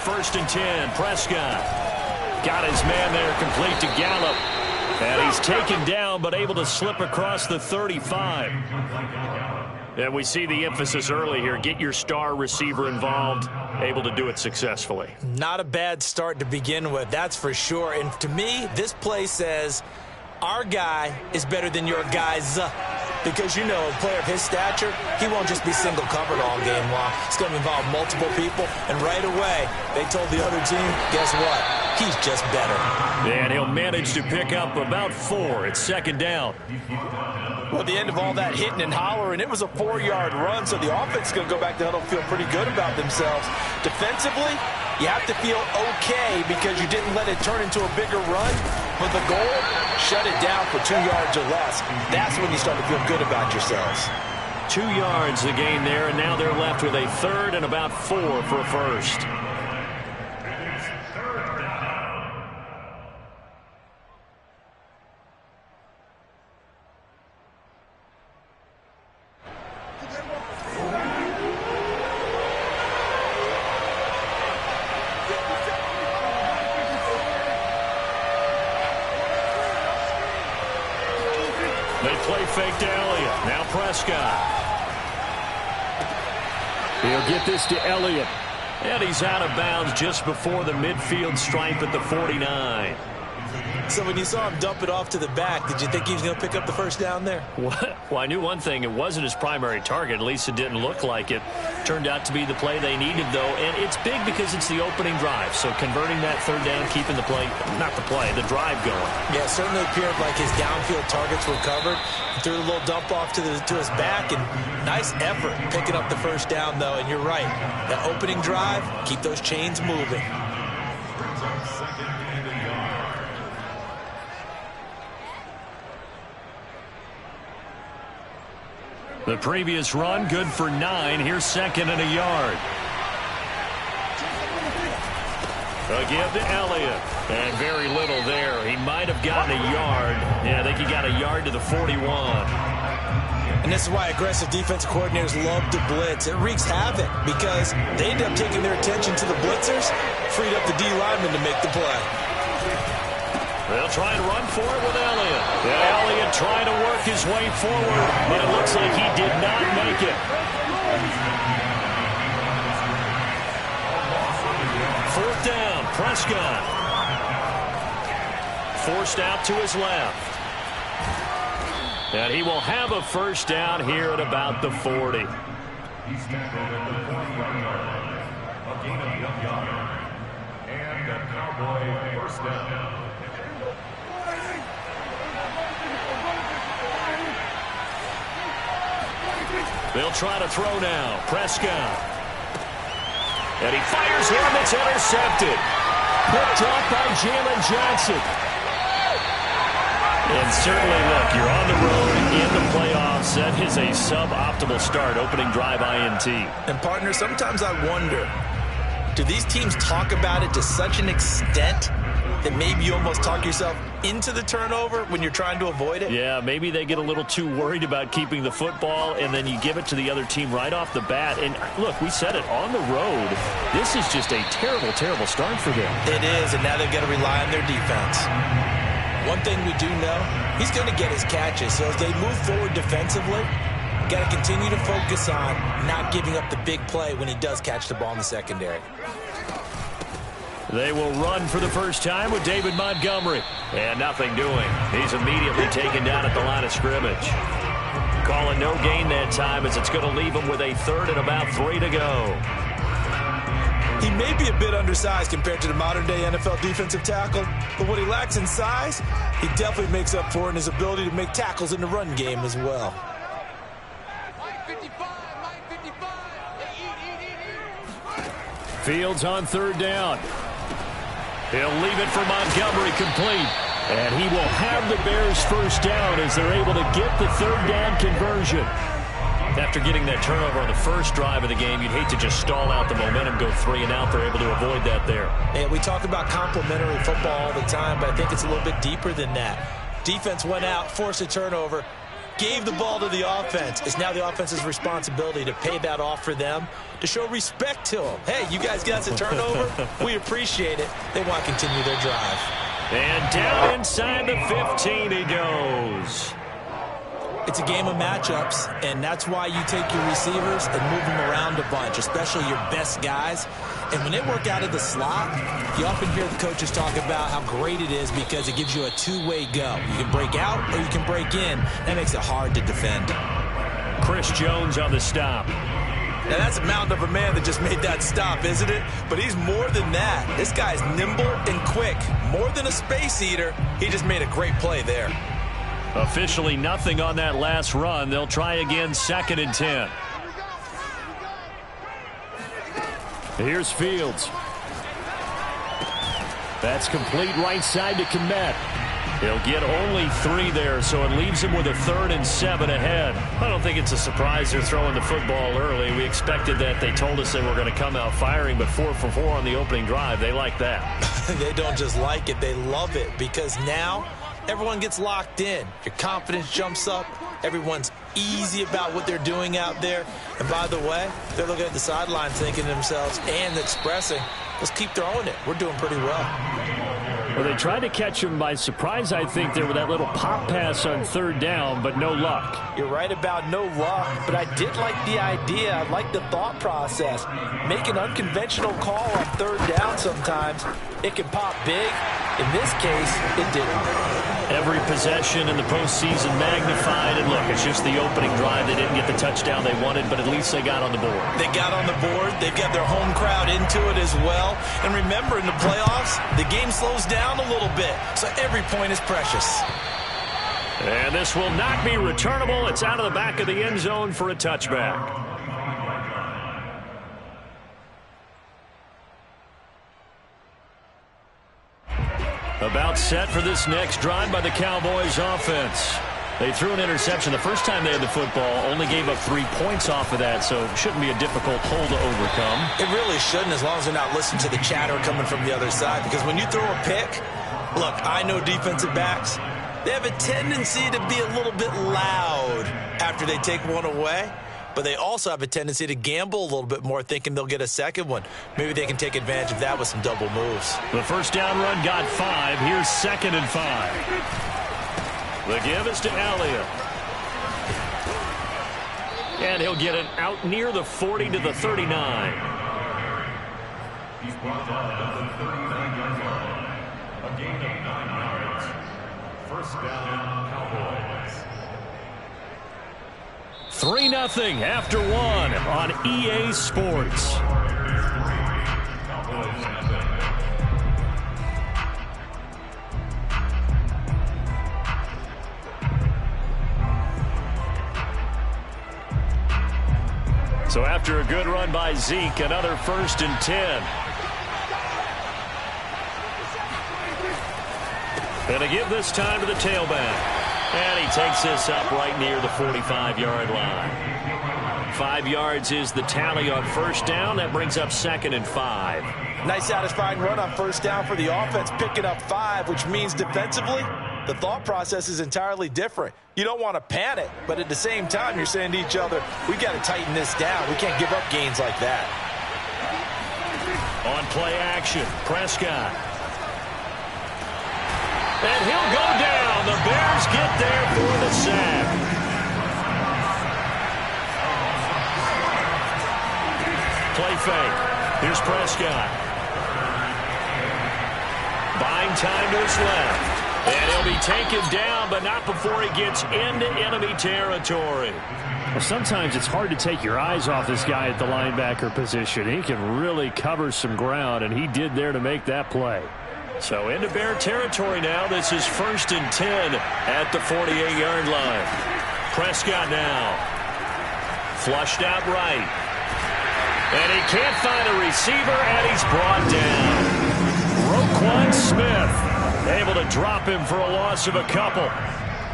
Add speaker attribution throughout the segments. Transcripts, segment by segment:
Speaker 1: 1st and 10. Prescott got his man there, complete to Gallup. And he's taken down, but able to slip across the 35. And we see the emphasis early here. Get your star receiver involved, able to do it successfully.
Speaker 2: Not a bad start to begin with, that's for sure. And to me, this play says our guy is better than your guys. Because, you know, a player of his stature, he won't just be single covered all game long. It's going to involve multiple people. And right away, they told the other team, guess what? He's just better.
Speaker 1: And he'll manage to pick up about 4. It's 2nd down.
Speaker 2: Well, at the end of all that hitting and hollering, it was a 4-yard run, so the offense is going to go back to huddle, feel pretty good about themselves. Defensively, you have to feel okay because you didn't let it turn into a bigger run. But the goal, shut it down for 2 yards or less. That's when you start to feel good about yourselves.
Speaker 1: 2 yards the gain there, and now they're left with a 3rd and about 4 for a first. They play fake to Elliott. Now Prescott. He'll get this to Elliott. And he's out of bounds just before the midfield stripe at the 49.
Speaker 2: So when you saw him dump it off to the back, did you think he was going to pick up the first down there?
Speaker 1: Well, I knew one thing. It wasn't his primary target. At least it didn't look like it. Turned out to be the play they needed, though. And it's big because it's the opening drive. So converting that 3rd down, keeping the play, not the play, the drive going.
Speaker 2: Yeah, it certainly appeared like his downfield targets were covered. Threw a little dump off to his back, and nice effort picking up the first down, though. And you're right. That opening drive, keep those chains moving.
Speaker 1: The previous run, good for 9. Here's 2nd and a yard. Again to Elliott. And very little there. He might have gotten a yard. Yeah, I think he got a yard to the 41.
Speaker 2: And this is why aggressive defensive coordinators love to blitz. It wreaks havoc because they end up taking their attention to the blitzers, freed up the D lineman to make the play.
Speaker 1: They'll try and run for it with Elliott. And Elliott trying to work his way forward, but it looks like he did not make it. 4th down, Prescott. Forced out to his left. And he will have a first down here at about the 40.
Speaker 3: He's tackled at the 40-yard line. A gain of 1 yard. And a Cowboy first down.
Speaker 1: They'll try to throw now. Prescott. And he fires one that's intercepted. Picked up by Jalen Johnson. And certainly, look, you're on the road in the playoffs. That is a suboptimal start, opening drive INT.
Speaker 2: And, partner, sometimes I wonder, do these teams talk about it to such an extent that maybe you almost talk yourself into the turnover when you're trying to avoid it?
Speaker 1: Yeah, maybe they get a little too worried about keeping the football, and then you give it to the other team right off the bat. And, look, we said it, on the road, this is just a terrible, terrible start for them.
Speaker 2: It is, and now they've got to rely on their defense. One thing we do know, he's going to get his catches. So as they move forward defensively, got to continue to focus on not giving up the big play when he does catch the ball in the secondary.
Speaker 1: They will run for the first time with David Montgomery. And nothing doing. He's immediately taken down at the line of scrimmage. Calling no gain that time as it's going to leave him with a 3rd and about 3 to go.
Speaker 2: He may be a bit undersized compared to the modern-day NFL defensive tackle, but what he lacks in size, he definitely makes up for in his ability to make tackles in the run game as well.
Speaker 1: Fields on 3rd down. He'll leave it for Montgomery complete. And he will have the Bears first down as they're able to get the 3rd down conversion. After getting that turnover on the first drive of the game, you'd hate to just stall out the momentum, go 3 and out. They're able to avoid that there.
Speaker 2: Yeah, we talk about complementary football all the time, but I think it's a little bit deeper than that. Defense went out, forced a turnover. gave the ball to the offense. It's now the offense's responsibility to pay that off for them, to show respect to them. Hey, you guys got a turnover? We appreciate it. They want to continue their drive.
Speaker 1: And down inside the 15 he goes.
Speaker 2: It's a game of matchups, and that's why you take your receivers and move them around a bunch, especially your best guys. And when they work out of the slot, you often hear the coaches talk about how great it is because it gives you a two-way go. You can break out or you can break in. That makes it hard to defend.
Speaker 1: Chris Jones on the stop.
Speaker 2: Now, that's a mountain of a man that just made that stop, isn't it? But he's more than that. This guy's nimble and quick. More than a space eater, he just made a great play there.
Speaker 1: Officially nothing on that last run. They'll try again, 2nd and 10. Here's Fields. That's complete right side to Kmet. He'll get only 3 there, so it leaves him with a 3rd and 7 ahead. I don't think it's a surprise they're throwing the football early. We expected that. They told us they were going to come out firing, but 4 for 4 on the opening drive. They like that.
Speaker 2: They don't just like it, they love it, because now everyone gets locked in. Your confidence jumps up. Everyone's easy about what they're doing out there. And by the way, they're looking at the sideline thinking to themselves and expressing, let's keep throwing it. We're doing pretty well.
Speaker 1: Well, they tried to catch him by surprise, I think, there with that little pop pass on 3rd down, but no luck.
Speaker 2: You're right about no luck, but I did like the idea. I like the thought process. Make an unconventional call on 3rd down sometimes. It can pop big. In this case, it didn't.
Speaker 1: Every possession in the postseason magnified, and look, it's just the opening drive. They didn't get the touchdown they wanted, but at least they got on the board.
Speaker 2: They got on the board. They've got their home crowd into it as well. And remember, in the playoffs, the game slows down a little bit, so every point is precious.
Speaker 1: And this will not be returnable. It's out of the back of the end zone for a touchback. About set for this next drive by the Cowboys offense. They threw an interception the first time they had the football, only gave up 3 points off of that, so it shouldn't be a difficult hole to overcome.
Speaker 2: It really shouldn't, as long as they're not listening to the chatter coming from the other side, because when you throw a pick, look, I know defensive backs, they have a tendency to be a little bit loud after they take one away. But they also have a tendency to gamble a little bit more, thinking they'll get a second one. Maybe they can take advantage of that with some double moves.
Speaker 1: The first down run got 5. Here's 2nd and 5. The give is to Elliott. And he'll get it out near the 40 to the 39.
Speaker 3: He's brought down at the 39-yard line. A gain of 9 yards. First down, Cowboys.
Speaker 1: 3-0 after 1 on EA Sports. So after a good run by Zeke, another 1st and 10. And to give this time to the tailback. And he takes this up right near the 45-yard line. 5 yards is the tally on first down. That brings up 2nd and 5.
Speaker 2: Nice satisfying run on first down for the offense, picking up 5, which means defensively, the thought process is entirely different. You don't want to panic, but at the same time, you're saying to each other, we got to tighten this down. We can't give up gains like that.
Speaker 1: On play action, Prescott. And he'll go down. The Bears get there for the sack. Play fake. Here's Prescott. Buying time to his left. And he'll be taken down, but not before he gets into enemy territory. Well, sometimes it's hard to take your eyes off this guy at the linebacker position. He can really cover some ground, and he did there to make that play. So into Bear territory now. This is 1st and 10 at the 48-yard line. Prescott now. Flushed out right. And he can't find a receiver, and he's brought down. Roquan Smith able to drop him for a loss of a couple.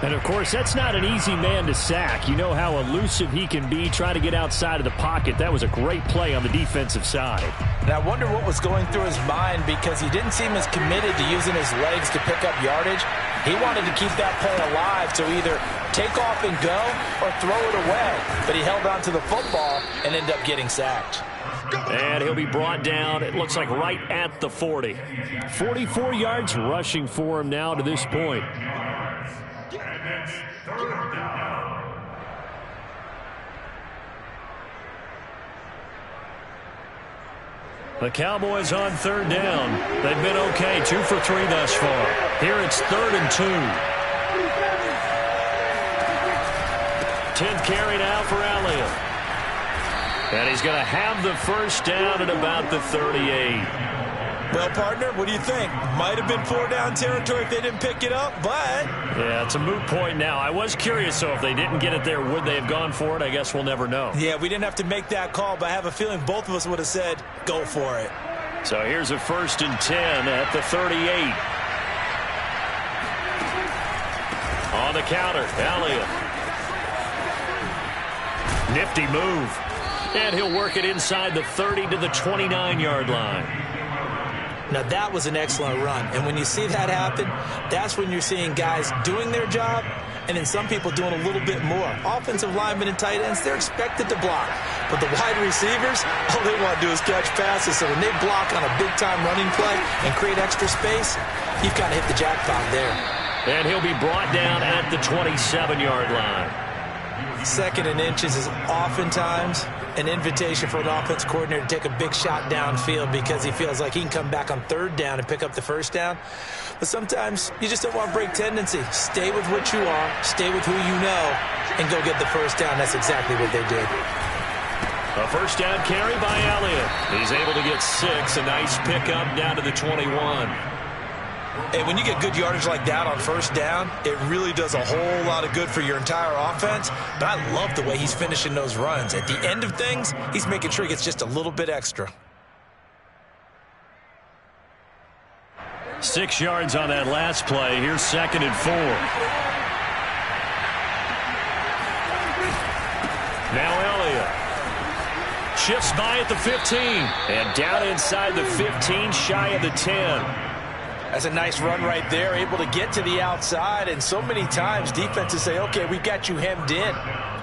Speaker 1: And, of course, that's not an easy man to sack. You know how elusive he can be, trying to get outside of the pocket. That was a great play on the defensive side.
Speaker 2: And I wonder what was going through his mind, because he didn't seem as committed to using his legs to pick up yardage. He wanted to keep that play alive, to either take off and go or throw it away. But he held on to the football and ended up getting sacked.
Speaker 1: And he'll be brought down, it looks like right at the 40. 44 yards rushing for him now to this point.
Speaker 3: And it's third down.
Speaker 1: The Cowboys on third down. They've been okay, 2 for 3 thus far. Here it's 3rd and 2. 10th carry now for Elliott. And he's going to have the first down at about the 38.
Speaker 2: Well, partner, what do you think? Might have been 4-down territory if they didn't pick it up, but...
Speaker 1: Yeah, it's a moot point now. I was curious, though, if they didn't get it there, would they have gone for it? I guess we'll never know.
Speaker 2: Yeah, we didn't have to make that call, but I have a feeling both of us would have said, go for it.
Speaker 1: So here's a 1st and 10 at the 38. On the counter, Elliott. Nifty move. And he'll work it inside the 30 to the 29-yard line.
Speaker 2: Now, that was an excellent run. And when you see that happen, that's when you're seeing guys doing their job and then some people doing a little bit more. Offensive linemen and tight ends, they're expected to block. But the wide receivers, all they want to do is catch passes. So when they block on a big-time running play and create extra space, you've kind of hit the jackpot there.
Speaker 1: And he'll be brought down at the 27-yard line.
Speaker 2: 2nd and inches is oftentimes an invitation for an offense coordinator to take a big shot downfield because he feels like he can come back on 3rd down and pick up the 1st down. But sometimes you just don't want to break tendency. Stay with what you are, stay with who you know, and go get the 1st down. That's exactly what they did.
Speaker 1: A 1st down carry by Elliott. He's able to get 6. A nice pickup down to the 21.
Speaker 2: And when you get good yardage like that on 1st down, it really does a whole lot of good for your entire offense. But I love the way he's finishing those runs. At the end of things, he's making sure he gets just a little bit extra.
Speaker 1: 6 yards on that last play. Here's 2nd and 4. Now Elliott shifts by at the 15. And down inside the 15, shy of the 10.
Speaker 2: That's a nice run right there, able to get to the outside. And so many times defenses say, okay, we got you hemmed in.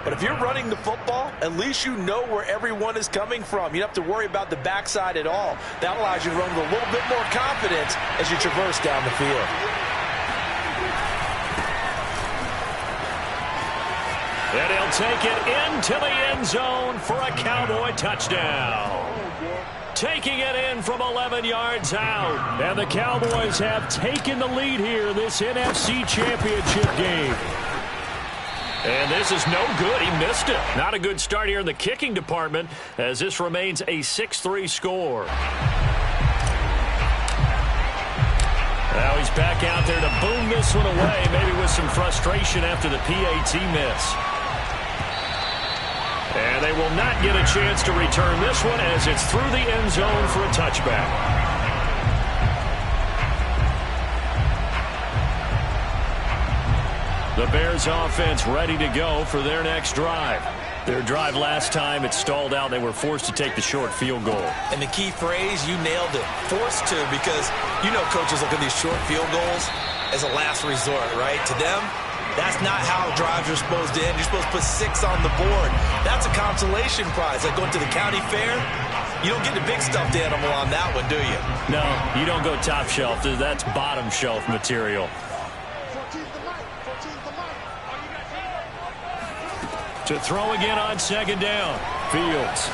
Speaker 2: But if you're running the football, at least you know where everyone is coming from. You don't have to worry about the backside at all. That allows you to run with a little bit more confidence as you traverse down the field.
Speaker 1: And he'll take it into the end zone for a Cowboy touchdown. Taking it in from 11 yards out. And the Cowboys have taken the lead here in this NFC Championship game. And this is no good. He missed it. Not a good start here in the kicking department as this remains a 6-3 score. Now he's back out there to boom this one away, maybe with some frustration after the PAT miss. And they will not get a chance to return this one as it's through the end zone for a touchback. The Bears offense ready to go for their next drive. Their drive last time, it stalled out. They were forced to take the short field goal.
Speaker 2: And the key phrase, you nailed it. Forced to, because you know coaches look at these short field goals as a last resort, right? To them, that's not how drives are supposed to end. You're supposed to put 6 on the board. That's a consolation prize. Like going to the county fair, you don't get the big stuffed animal on that one, do you?
Speaker 1: No, you don't go top shelf. That's bottom shelf material. To throw again on 2nd down. Fields.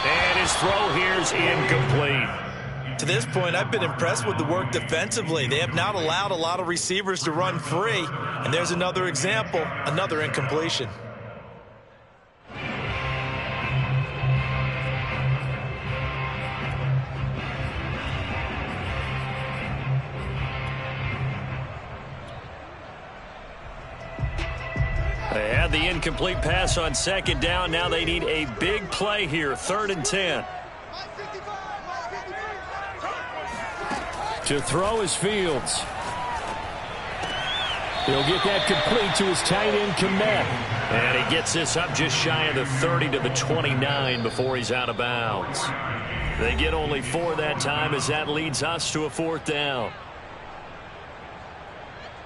Speaker 1: And his throw here's incomplete.
Speaker 2: To this point, I've been impressed with the work defensively. They have not allowed a lot of receivers to run free. And there's another example, another incompletion.
Speaker 1: They had the incomplete pass on 2nd down. Now they need a big play here, 3rd and 10. To throw is Fields. He'll get that complete to his tight end, Kmet. And he gets this up just shy of the 30 to the 29 before he's out of bounds. They get only 4 that time as that leads us to a 4th down.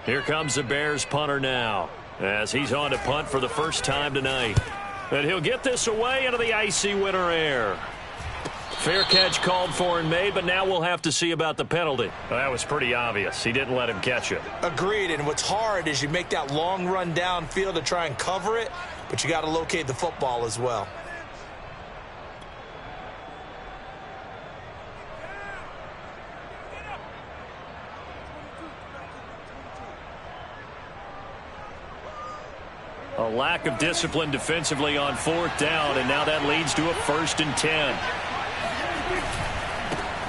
Speaker 1: Here comes the Bears punter now as he's on to punt for the first time tonight. And he'll get this away into the icy winter air. Fair catch called for and made, but now we'll have to see about the penalty. Well, that was pretty obvious. He didn't let him catch it.
Speaker 2: Agreed, and what's hard is you make that long run downfield to try and cover it, but you got to locate the football as well.
Speaker 1: A lack of discipline defensively on 4th down, and now that leads to a 1st and 10.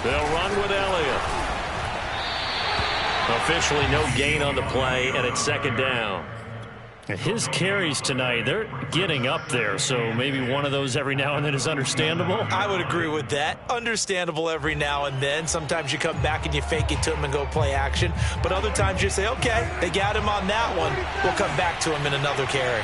Speaker 1: They'll run with Elliott. Officially no gain on the play, and it's 2nd down. His carries tonight, they're getting up there, so maybe one of those every now and then is understandable.
Speaker 2: I would agree with that. Understandable every now and then. Sometimes you come back and you fake it to him and go play action. But other times you say, okay, they got him on that one. We'll come back to him in another carry.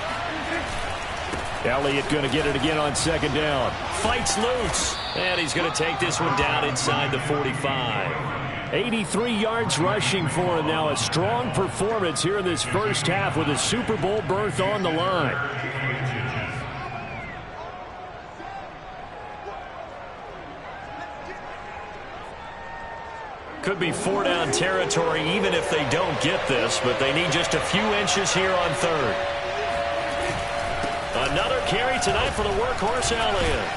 Speaker 1: Elliott going to get it again on 2nd down. Fights loose. And he's going to take this one down inside the 45. 83 yards rushing for him now. A strong performance here in this first half with a Super Bowl berth on the line. Could be 4-down territory even if they don't get this, but they need just a few inches here on 3rd. Another carry tonight for the workhorse Elliott.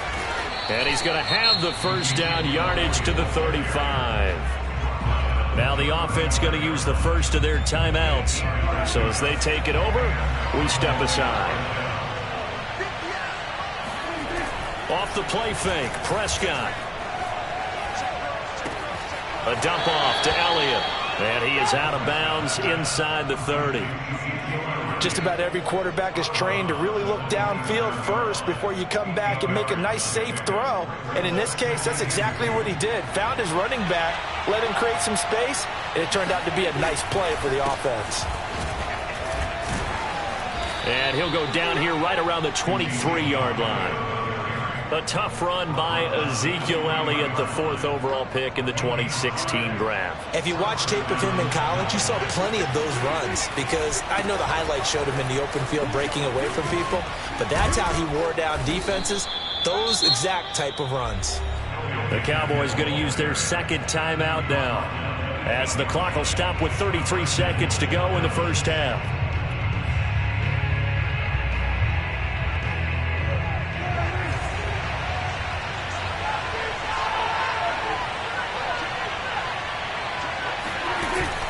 Speaker 1: And he's going to have the 1st down yardage to the 35. Now the offense going to use the first of their timeouts. So as they take it over, we step aside. Off the play fake, Prescott. A dump off to Elliott. And he is out of bounds inside the 30.
Speaker 2: Just about every quarterback is trained to really look downfield first before you come back and make a nice, safe throw. And in this case, that's exactly what he did. Found his running back, let him create some space, and it turned out to be a nice play for the offense.
Speaker 1: And he'll go down here right around the 23-yard line. A tough run by Ezekiel Elliott, the 4th overall pick in the 2016 draft.
Speaker 2: If you watch tape of him in college, you saw plenty of those runs because I know the highlights showed him in the open field breaking away from people, but that's how he wore down defenses, those exact type of runs.
Speaker 1: The Cowboys going to use their 2nd timeout now as the clock will stop with 33 seconds to go in the first half.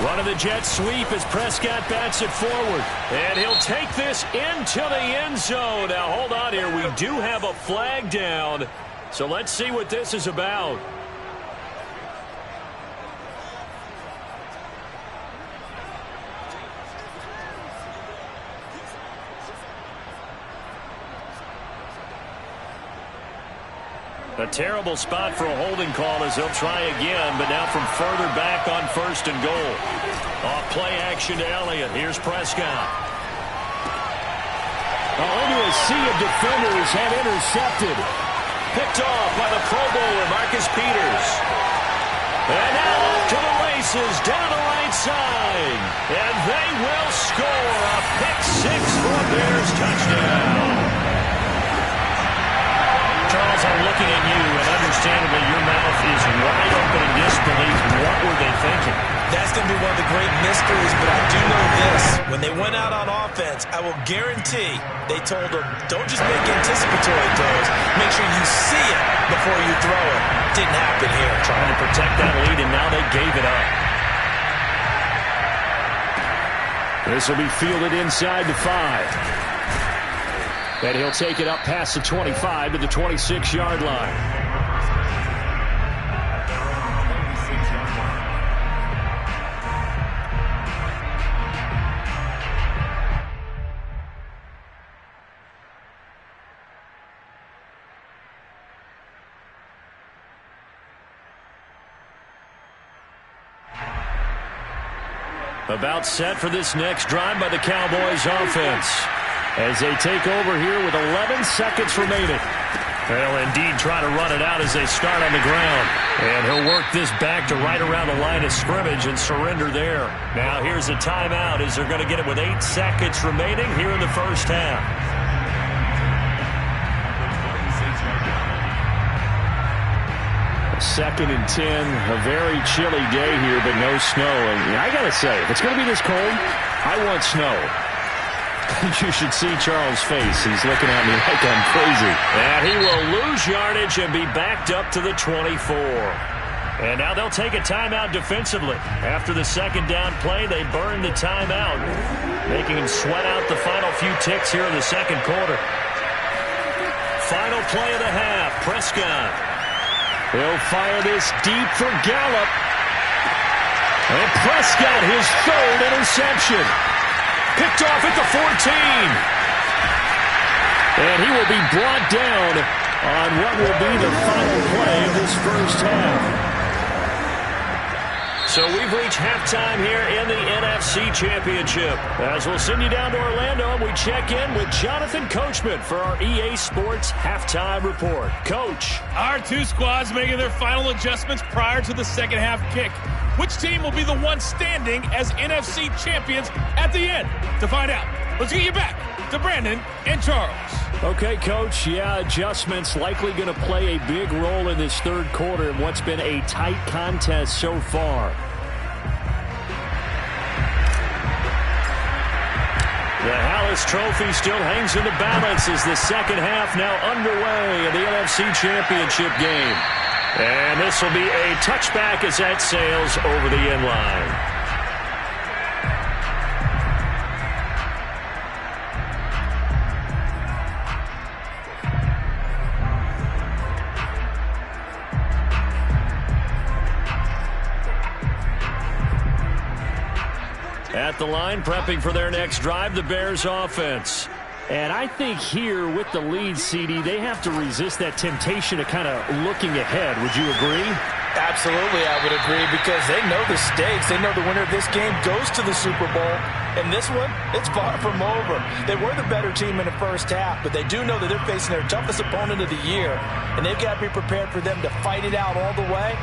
Speaker 1: Running the jet sweep as Prescott bats it forward. And he'll take this into the end zone. Now, hold on here. We do have a flag down. So let's see what this is about. A terrible spot for a holding call as they'll try again, but now from further back on 1st and goal. Off play action to Elliott. Here's Prescott. Only a sea of defenders have intercepted. Picked off by the Pro Bowler, Marcus Peters. And now off to the races down the right side. And they will score a pick-6 for a Bears touchdown. Charles, I'm looking at you, and understandably your mouth is wide open in disbelief. What were they thinking?
Speaker 2: That's going to be one of the great mysteries, but I do know this. When they went out on offense, I will guarantee they told them, don't just make anticipatory throws. Make sure you see it before you throw it. Didn't happen here.
Speaker 1: Trying to protect that lead, and now they gave it up. This will be fielded inside the 5. And he'll take it up past the 25 to the 26-yard line. About set for this next drive by the Cowboys offense as they take over here with 11 seconds remaining. They'll indeed try to run it out as they start on the ground. And he'll work this back to right around the line of scrimmage and surrender there. Now here's a timeout as they're going to get it with 8 seconds remaining here in the first half. 2nd and 10, a very chilly day here, but no snow. And I got to say, if it's going to be this cold, I want snow. You should see Charles' face. He's looking at me like I'm crazy. And he will lose yardage and be backed up to the 24. And now they'll take a timeout defensively. After the second down play, they burn the timeout, making him sweat out the final few ticks here in the second quarter. Final play of the half, Prescott. He'll fire this deep for Gallup. And Prescott, his 3rd interception. Picked off at the 14. And he will be brought down on what will be the final play of this first half. So we've reached halftime here in the NFC Championship. As we'll send you down to Orlando, we check in with Jonathan Coachman for our EA Sports Halftime Report. Coach.
Speaker 4: Our two squads making their final adjustments prior to the second half kick. Which team will be the one standing as NFC champions at the end? To find out, let's get you back to Brandon and Charles.
Speaker 1: Okay, Coach. Yeah, adjustments likely going to play a big role in this third quarter in what's been a tight contest so far. The Hallis Trophy still hangs in the balance as the second half now underway in the NFC Championship game. And this will be a touchback as that sails over the end line. At the line, prepping for their next drive, the Bears offense. And I think here with the lead, CD, they have to resist that temptation of kind of looking ahead. Would you agree?
Speaker 2: Absolutely, I would agree, because they know the stakes. They know the winner of this game goes to the Super Bowl. And this one, it's far from over. They were the better team in the first half, but they do know that they're facing their toughest opponent of the year. And they've got to be prepared for them to fight it out all the way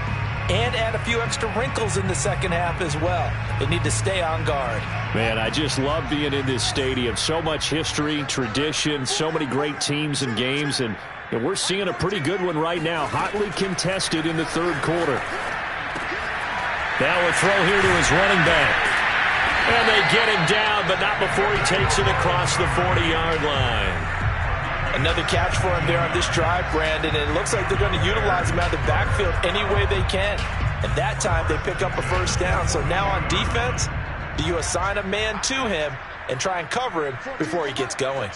Speaker 2: and add a few extra wrinkles in the second half as well. They need to stay on guard.
Speaker 1: Man, I just love being in this stadium. So much history, tradition, so many great teams and games, and we're seeing a pretty good one right now, hotly contested in the third quarter. Now a throw here to his running back. And they get him down, but not before he takes it across the 40-yard line.
Speaker 2: Another catch for him there on this drive, Brandon, and it looks like they're going to utilize him out of the backfield any way they can. And that time they pick up a first down. So now on defense, do you assign a man to him and try and cover him before he gets going?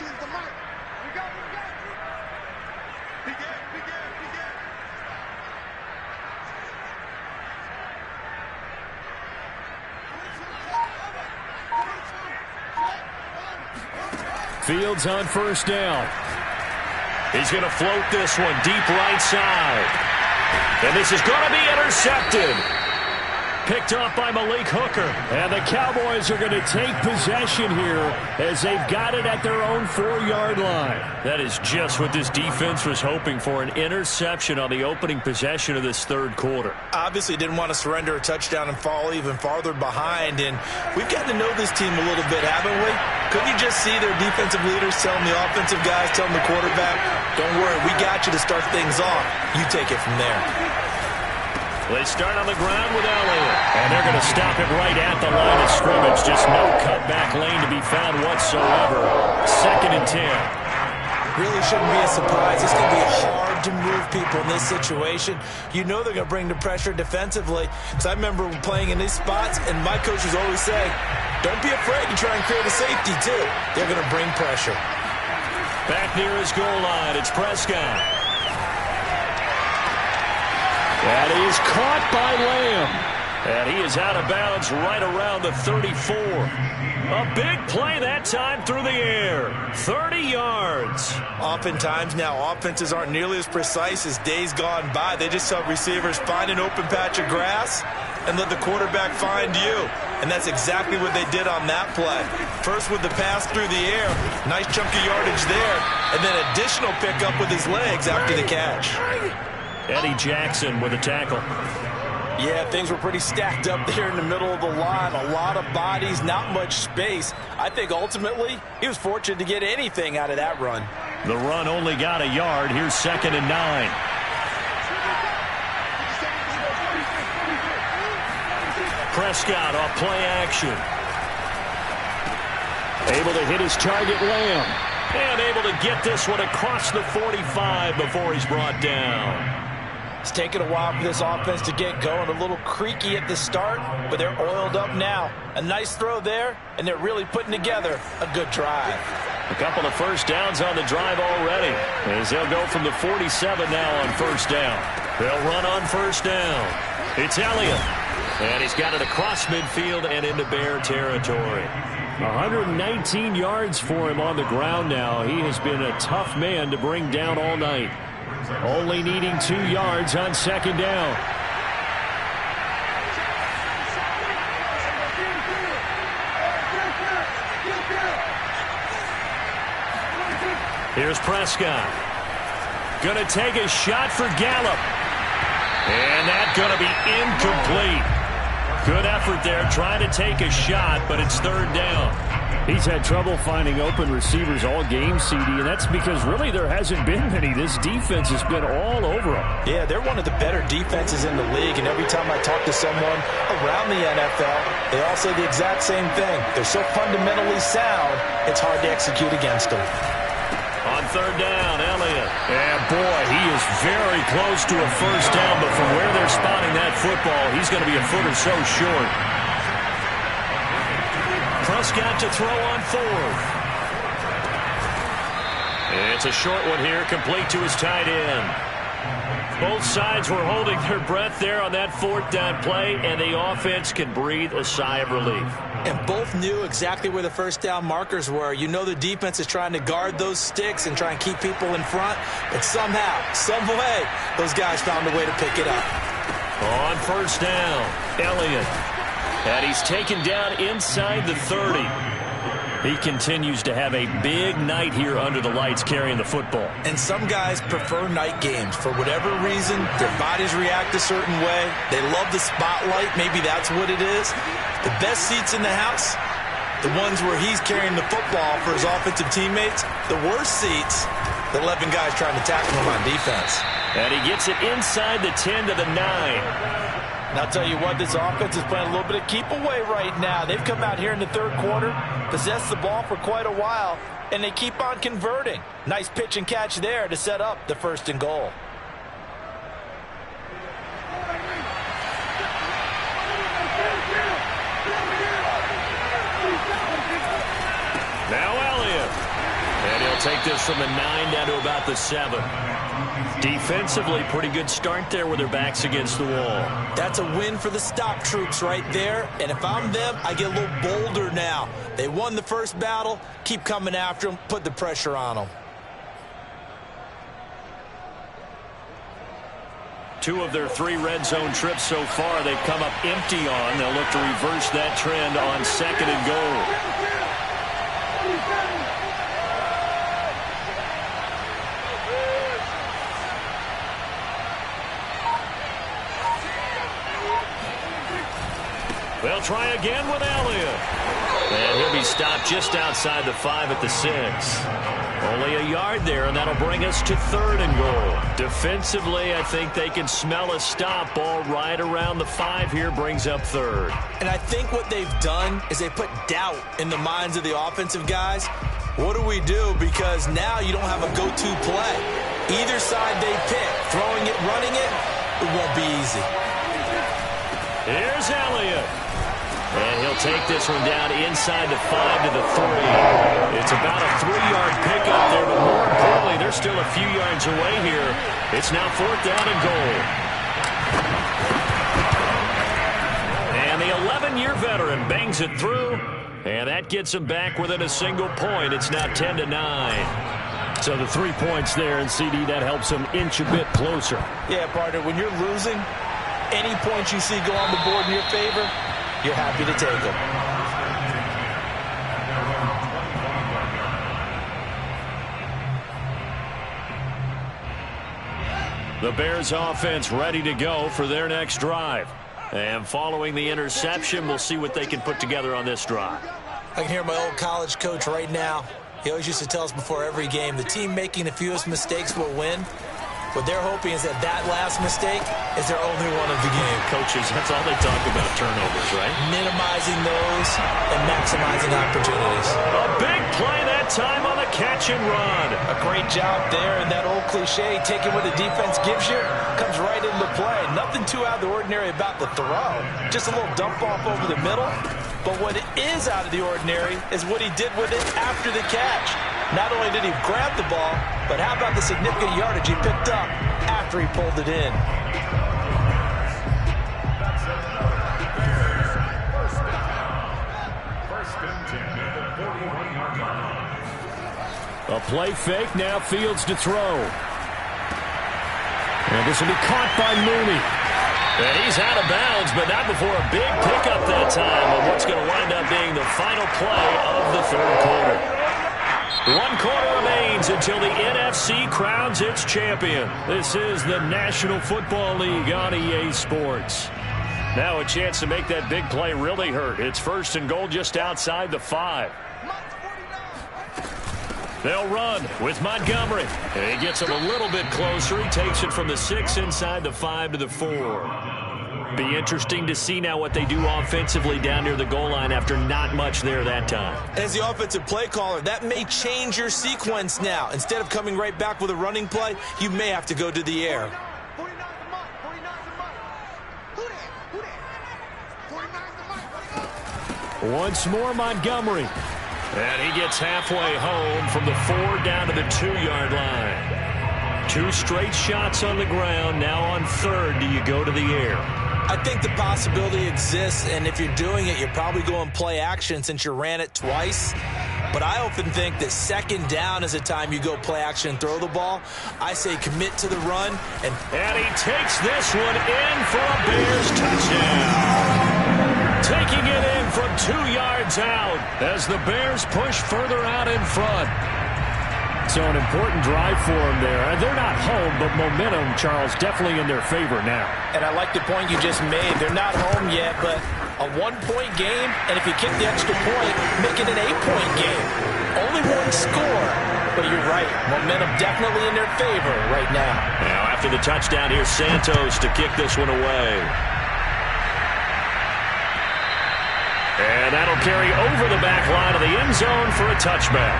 Speaker 1: Fields on first down. He's going to float this one deep right side. And this is going to be intercepted. Picked off by Malik Hooker. And the Cowboys are going to take possession here as they've got it at their own 4-yard line. That is just what this defense was hoping for, an interception on the opening possession of this third quarter.
Speaker 2: Obviously didn't want to surrender a touchdown and fall even farther behind. And we've gotten to know this team a little bit, haven't we? Couldn't you just see their defensive leaders telling the offensive guys, telling the quarterback, don't worry, we got you to start things off. You take it from there.
Speaker 1: They start on the ground with Elliott. And they're going to stop it right at the line of scrimmage. Just no cutback lane to be found whatsoever. 2nd and 10.
Speaker 2: Really shouldn't be a surprise. It's going to be hard to move people in this situation. You know they're going to bring the pressure defensively. Because I remember playing in these spots, and my coaches always say, don't be afraid to try and create a safety, too. They're going to bring pressure.
Speaker 1: Back near his goal line, it's Prescott. And he is caught by Lamb. And he is out of bounds right around the 34. A big play that time through the air. 30 yards.
Speaker 2: Oftentimes now offenses aren't nearly as precise as days gone by. They just tell receivers, find an open patch of grass and let the quarterback find you. and that's exactly what they did on that play. First with the pass through the air, nice chunk of yardage there, and then additional pickup with his legs after the catch.
Speaker 1: Eddie Jackson with a tackle.
Speaker 2: Yeah, things were pretty stacked up there in the middle of the line. A lot of bodies, not much space. I think ultimately he was fortunate to get anything out of that run.
Speaker 1: The run only got a yard. Here's 2nd and 9. Prescott off play action. Able to hit his target, Lamb. And able to get this one across the 45 before he's brought down.
Speaker 2: It's taken a while for this offense to get going. A little creaky at the start, but they're oiled up now. A nice throw there, and they're really putting together a good drive.
Speaker 1: A couple of first downs on the drive already, as they'll go from the 47 now on first down. They'll run on first down. It's Elliott, and he's got it across midfield and into Bear territory. 119 yards for him on the ground now. He has been a tough man to bring down all night. Only needing 2 yards on 2nd down. Here's Prescott. Going to take a shot for Gallup. And that's going to be incomplete. Good effort there trying to take a shot, but it's 3rd down. He's had trouble finding open receivers all game, CD, and that's because really there hasn't been many. This defense has been all over him.
Speaker 2: Yeah, they're one of the better defenses in the league, and every time I talk to someone around the NFL, they all say the exact same thing. They're so fundamentally sound, it's hard to execute against them.
Speaker 1: On 3rd down, Elliott. And boy, he is very close to a first down, but from where they're spotting that football, he's going to be a foot or so short. Prescott to throw on 4th. It's a short one here, complete to his tight end. Both sides were holding their breath there on that 4th down play, and the offense can breathe a sigh of relief.
Speaker 2: And both knew exactly where the first down markers were. You know the defense is trying to guard those sticks and try and keep people in front, but somehow, some way, those guys found a way to pick it up.
Speaker 1: On first down, Elliott. And he's taken down inside the 30. He continues to have a big night here under the lights carrying the football.
Speaker 2: And some guys prefer night games. For whatever reason, their bodies react a certain way. They love the spotlight. Maybe that's what it is. The best seats in the house, the ones where he's carrying the football for his offensive teammates. The worst seats, the 11 guys trying to tackle him on defense.
Speaker 1: And he gets it inside the 10 to the 9.
Speaker 2: And I'll tell you what, this offense is playing a little bit of keep away right now. They've come out here in the 3rd quarter, possessed the ball for quite a while, and they keep on converting. Nice pitch and catch there to set up the 1st and goal.
Speaker 1: Now Elliott. And he'll take this from the 9 down to about the 7. Defensively, pretty good start there with their backs against the wall.
Speaker 2: That's a win for the stop troops right there. And if I'm them, I get a little bolder now. They won the first battle. Keep coming after them. Put the pressure on them.
Speaker 1: 2 of their 3 red zone trips so far, they've come up empty on. They'll look to reverse that trend on 2nd and goal. They'll try again with Elliott. And he'll be stopped just outside the 5 at the 6. Only a yard there, and that'll bring us to 3rd and goal. Defensively, I think they can smell a stop. Ball right around the 5 here brings up 3rd.
Speaker 2: And I think what they've done is they put doubt in the minds of the offensive guys. What do we do? Because now you don't have a go-to play. Either side they pick, throwing it, running it, it won't be easy.
Speaker 1: Here's Elliott. And he'll take this one down inside the 5 to the 3. It's about a 3-yard pickup there, but more importantly, they're still a few yards away here. It's now 4th down and goal. And the 11-year veteran bangs it through, and that gets him back within a single point. It's now 10 to 9. So the 3 points there, and CD, that helps him inch a bit closer.
Speaker 2: Yeah, partner, when you're losing, any points you see go on the board in your favor, you're happy to take them.
Speaker 1: The Bears offense ready to go for their next drive. And following the interception, we'll see what they can put together on this drive.
Speaker 2: I can hear my old college coach right now. He always used to tell us before every game, the team making the fewest mistakes will win. What they're hoping is that last mistake is their only one of the game.
Speaker 1: Coaches, that's all they talk about, turnovers, right?
Speaker 2: Minimizing those and maximizing opportunities.
Speaker 1: A big play that time on the catch and run.
Speaker 2: A great job there, and that old cliche, taking what the defense gives you, comes right into play. Nothing too out of the ordinary about the throw. Just a little dump off over the middle. But what is out of the ordinary is what he did with it after the catch. Not only did he grab the ball, but how about the significant yardage he picked up after he pulled it in?
Speaker 1: A play fake, now Fields to throw. And this will be caught by Mooney. And he's out of bounds, but not before a big pickup that time on what's going to wind up being the final play of the third quarter. 1 quarter remains until the NFC crowns its champion. This is the National Football League on EA Sports. Now a chance to make that big play really hurt. It's 1st and goal just outside the 5. They'll run with Montgomery. And he gets him a little bit closer. He takes it from the 6 inside the 5 to the 4. Be interesting to see now what they do offensively down near the goal line after not much there that time.
Speaker 2: As the offensive play caller, that may change your sequence now. Instead of coming right back with a running play, you may have to go to the air.
Speaker 1: Once more, Montgomery. And he gets halfway home from the 4 down to the 2-yard line. 2 straight shots on the ground. Now on 3rd, do you go to the air?
Speaker 2: I think the possibility exists, and if you're doing it, you're probably going play action since you ran it twice. But I often think that 2nd down is a time you go play action and throw the ball. I say commit to the run. And
Speaker 1: he takes this one in for a Bears touchdown. Taking it in from 2 yards out as the Bears push further out in front. So an important drive for them there. They're not home, but momentum, Charles, definitely in their favor now.
Speaker 2: And I like the point you just made. They're not home yet, but a 1-point game, and if you kick the extra point, make it an 8-point game. Only 1 score. But you're right, momentum definitely in their favor right now.
Speaker 1: Now after the touchdown, here's Santos to kick this one away. And that'll carry over the back line of the end zone for a touchback.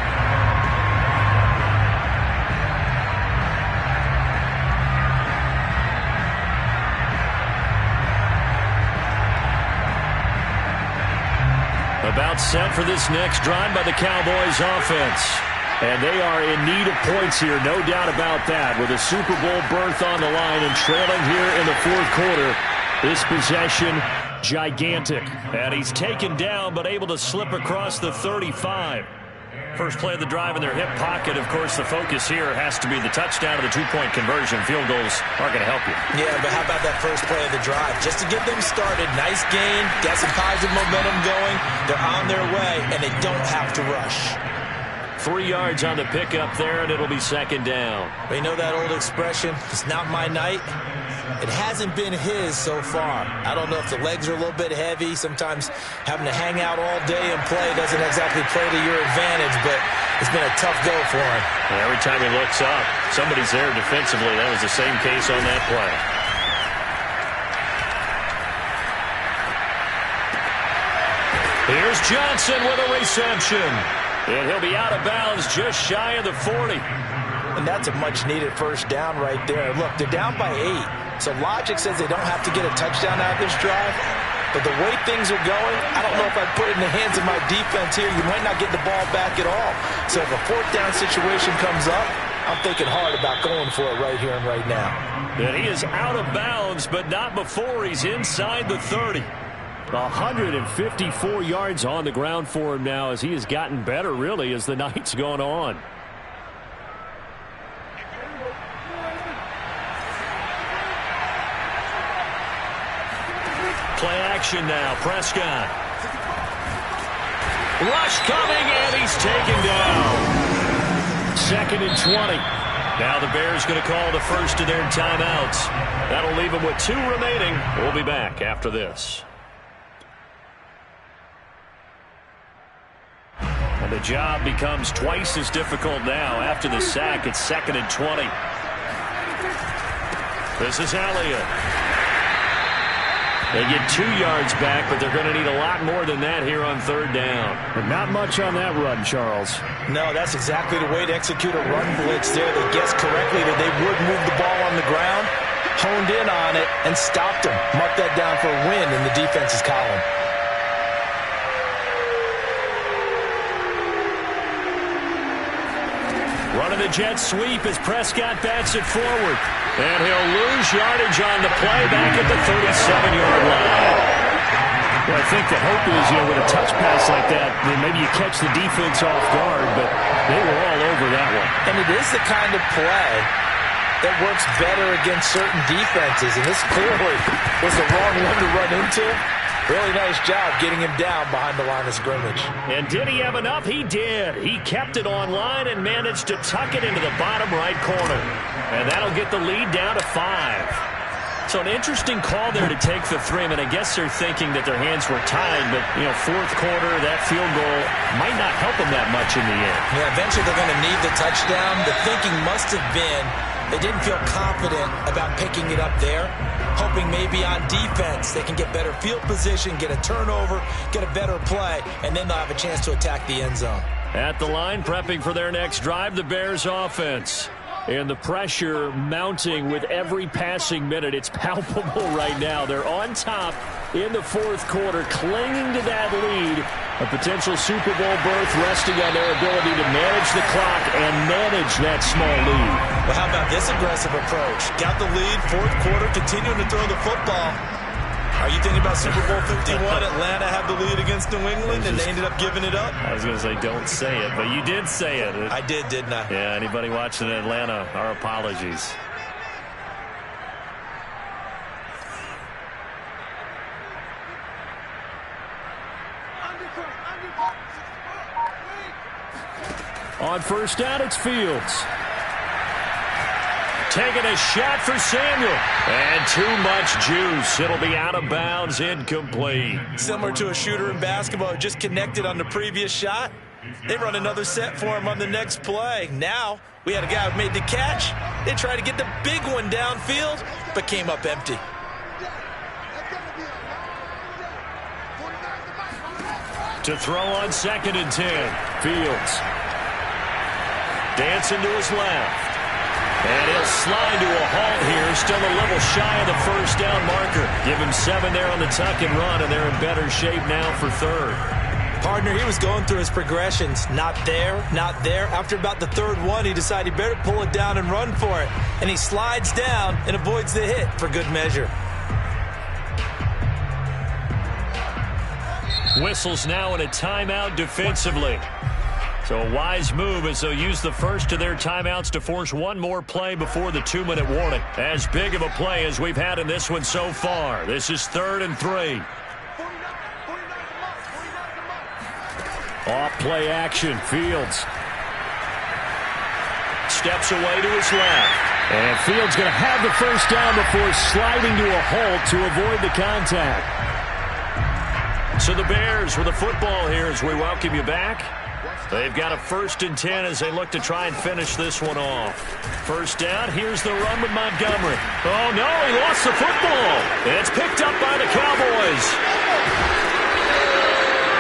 Speaker 1: About set for this next drive by the Cowboys offense. And they are in need of points here, no doubt about that. With a Super Bowl berth on the line and trailing here in the 4th quarter. This possession, gigantic. And he's taken down, but able to slip across the 35. First play of the drive in their hip pocket. Of course, the focus here has to be the touchdown of the 2-point conversion. Field goals aren't going to help you.
Speaker 2: Yeah, but how about that first play of the drive? Just to get them started, nice gain, got some positive momentum going. They're on their way, and they don't have to rush.
Speaker 1: 3 yards on the pickup there, and it'll be 2nd down.
Speaker 2: But you know that old expression, it's not my night? It hasn't been his so far. I don't know if the legs are a little bit heavy. Sometimes having to hang out all day and play doesn't exactly play to your advantage, but it's been a tough go for him.
Speaker 1: Every time he looks up, somebody's there defensively. That was the same case on that play. Here's Johnson with a reception. And he'll be out of bounds just shy of the 40.
Speaker 2: And that's a much-needed first down right there. Look, they're down by 8. So logic says they don't have to get a touchdown out of this drive. But the way things are going, I don't know if I'd put it in the hands of my defense here. You might not get the ball back at all. So if a 4th down situation comes up, I'm thinking hard about going for it right here and right now.
Speaker 1: And he is out of bounds, but not before he's inside the 30. 154 yards on the ground for him now as he has gotten better, really, as the night's gone on. Play action formation now. Prescott. Rush coming, and he's taken down. 2nd and 20. Now the Bears going to call the first of their timeouts. That'll leave them with 2 remaining. We'll be back after this. And the job becomes twice as difficult now. After the sack, it's 2nd and 20. This is Elliott. They get 2 yards back, but they're going to need a lot more than that here on 3rd down.
Speaker 5: But not much on that run, Charles.
Speaker 2: No, that's exactly the way to execute a run blitz there. They guessed correctly that they would move the ball on the ground, honed in on it, and stopped them. Mark that down for a win in the defense's column.
Speaker 1: Running the jet sweep as Prescott bats it forward. And he'll lose yardage on the play back at the 37-yard line.
Speaker 5: Well, I think the hope is, with a touch pass like that, maybe you catch the defense off guard, but they were all over that one.
Speaker 2: And it is the kind of play that works better against certain defenses, and this clearly was the wrong one to run into. Really nice job getting him down behind the line of scrimmage.
Speaker 1: And did he have enough? He did. He kept it on line and managed to tuck it into the bottom right corner. And that'll get the lead down to 5. So an interesting call there to take the 3. I guess they're thinking that their hands were tied, but, 4th quarter, that field goal might not help them that much in the end.
Speaker 2: Yeah, eventually they're going to need the touchdown. The thinking must have been they didn't feel confident about picking it up there, hoping maybe on defense they can get better field position, get a turnover, get a better play, and then they'll have a chance to attack the end zone.
Speaker 1: At the line, prepping for their next drive, the Bears offense. And the pressure mounting with every passing minute. It's palpable right now. They're on top in the 4th quarter, clinging to that lead. A potential Super Bowl berth resting on their ability to manage the clock and manage that small lead.
Speaker 2: Well, how about this aggressive approach? Got the lead, 4th quarter, continuing to throw the football. Are you thinking about Super Bowl 51? Atlanta had the lead against New England, and they ended up giving it up?
Speaker 1: I was going to say, don't say it, but you did say it.
Speaker 2: I did, didn't I?
Speaker 1: Yeah, anybody watching in Atlanta, our apologies. On 1st down, it's Fields. Taking a shot for Samuel. And too much juice. It'll be out of bounds, incomplete.
Speaker 2: Similar to a shooter in basketball, just connected on the previous shot. They run another set for him on the next play. Now, we had a guy who made the catch. They tried to get the big one downfield, but came up empty.
Speaker 1: To throw on 2nd and 10. Fields. Dancing to his left. And he'll slide to a halt here. Still a little shy of the 1st down marker. Give him 7 there on the tuck and run, and they're in better shape now for 3rd.
Speaker 2: Partner, he was going through his progressions. Not there, not there. After about the 3rd one, he decided he better pull it down and run for it. And he slides down and avoids the hit for good measure.
Speaker 1: Whistles now in a timeout defensively. So a wise move as they'll use the first of their timeouts to force one more play before the 2-minute warning. As big of a play as we've had in this one so far. This is 3rd and 3. Off play action. Fields steps away to his left.
Speaker 5: And Fields going to have the 1st down before sliding to a halt to avoid the contact.
Speaker 1: So the Bears with the football here as we welcome you back. They've got a 1st and 10 as they look to try and finish this one off. 1st down, here's the run with Montgomery. Oh, no, he lost the football. It's picked up by the Cowboys.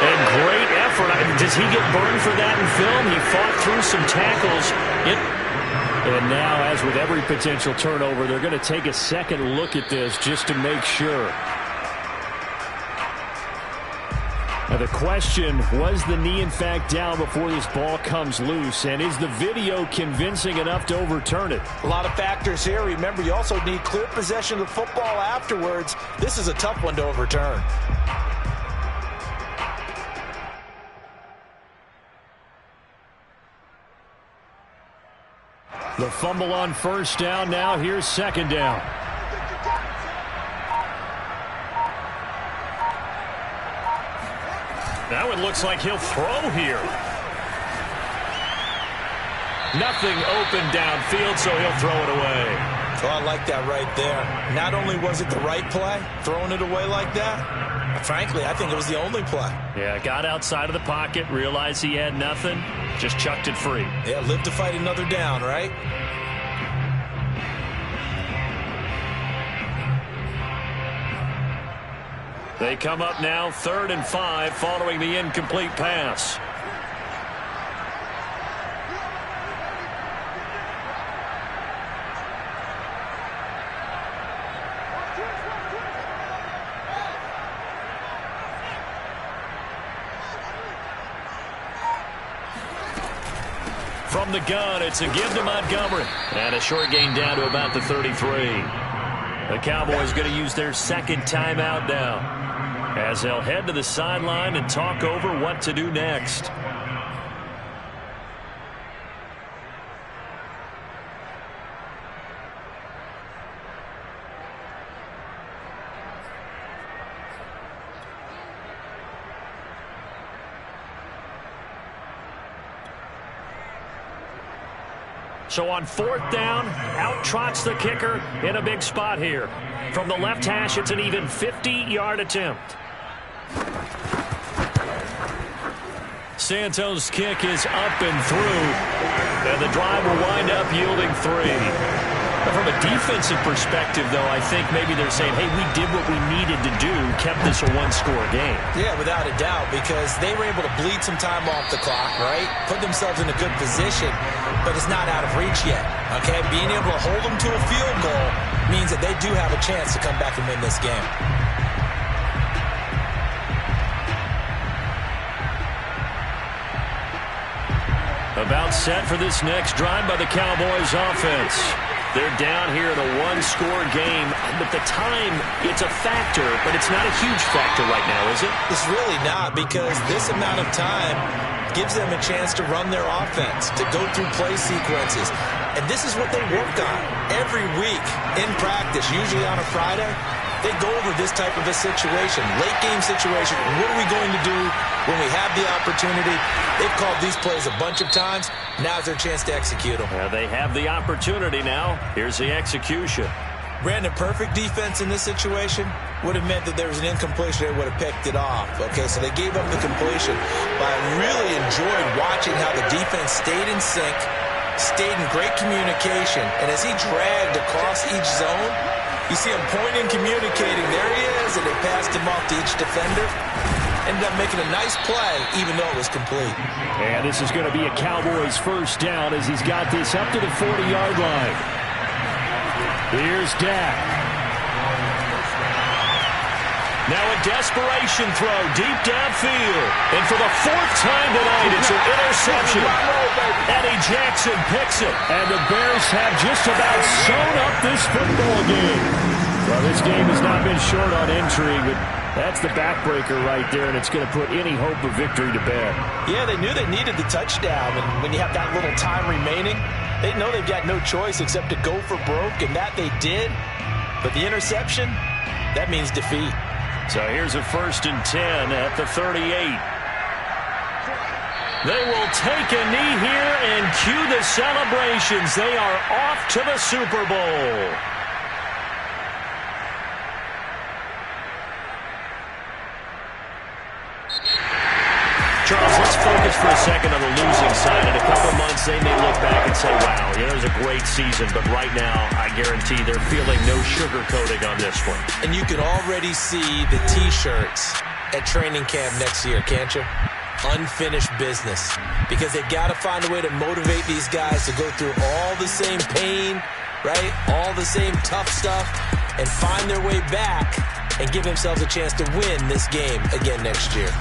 Speaker 1: And great effort. Does he get burned for that in film? He fought through some tackles.
Speaker 5: And now, as with every potential turnover, they're going to take a second look at this just to make sure. Now the question, was the knee in fact down before this ball comes loose? And is the video convincing enough to overturn it?
Speaker 2: A lot of factors here. Remember, you also need clear possession of the football afterwards. This is a tough one to overturn.
Speaker 5: The fumble on 1st down. Now here's 2nd down. That one looks like he'll throw here. Nothing open downfield, so he'll throw it away.
Speaker 2: Oh, I like that right there. Not only was it the right play, throwing it away like that, frankly, I think it was the only play.
Speaker 5: Yeah, got outside of the pocket, realized he had nothing, just chucked it free.
Speaker 2: Yeah, live to fight another down, right?
Speaker 5: They come up now 3rd and 5 following the incomplete pass. From the gun, it's a give to Montgomery. And a short gain down to about the 33. The Cowboys going to use their second timeout now, as they'll head to the sideline and talk over what to do next. So on 4th down, out trots the kicker in a big spot here. From the left hash, it's an even 50-yard attempt. Santos' kick is up and through, and the drive will wind up yielding 3. From a defensive perspective, though, I think maybe they're saying, hey, we did what we needed to do, kept this a one-score game.
Speaker 2: Yeah, without a doubt, because they were able to bleed some time off the clock, right? Put themselves in a good position, but it's not out of reach yet, okay? Being able to hold them to a field goal means that they do have a chance to come back and win this game.
Speaker 5: About set for this next drive by the Cowboys offense. They're down here in a one-score game. But the time, it's a factor, but it's not a huge factor right now, is it?
Speaker 2: It's really not, because this amount of time gives them a chance to run their offense, to go through play sequences. And this is what they work on every week in practice, usually on a Friday. They go over this type of a situation, late game situation. What are we going to do when we have the opportunity? They've called these plays a bunch of times. Now's their chance to execute them.
Speaker 5: Well, they have the opportunity now. Here's the execution.
Speaker 2: Brandon, perfect defense in this situation would have meant that there was an incompletion. They would have picked it off. Okay, so they gave up the completion. But I really enjoyed watching how the defense stayed in sync, stayed in great communication, and as he dragged across each zone, you see him pointing, communicating. There he is, and they passed him off to each defender. Ended up making a nice play, even though it was complete.
Speaker 5: And this is going to be a Cowboys first down as he's got this up to the 40-yard line. Here's Dak. Now a desperation throw deep downfield. And for the 4th time tonight, it's an interception. Eddie Jackson picks it. And the Bears have just about sewn up this football game. Well, this game has not been short on intrigue, but that's the backbreaker right there, and it's going to put any hope of victory to bed.
Speaker 2: Yeah, they knew they needed the touchdown, and when you have that little time remaining, they know they've got no choice except to go for broke, and that they did. But the interception, that means defeat.
Speaker 5: So here's a 1st and 10 at the 38. They will take a knee here and cue the celebrations. They are off to the Super Bowl. Charles, let's focus for a second on the losing side. In a couple months, they may look back and say, wow, it was a great season. But right now, I guarantee they're feeling no sugarcoating on this one.
Speaker 2: And you can already see the T-shirts at training camp next year, can't you? Unfinished business. Because they've got to find a way to motivate these guys to go through all the same pain, right? All the same tough stuff, and find their way back and give themselves a chance to win this game again next year.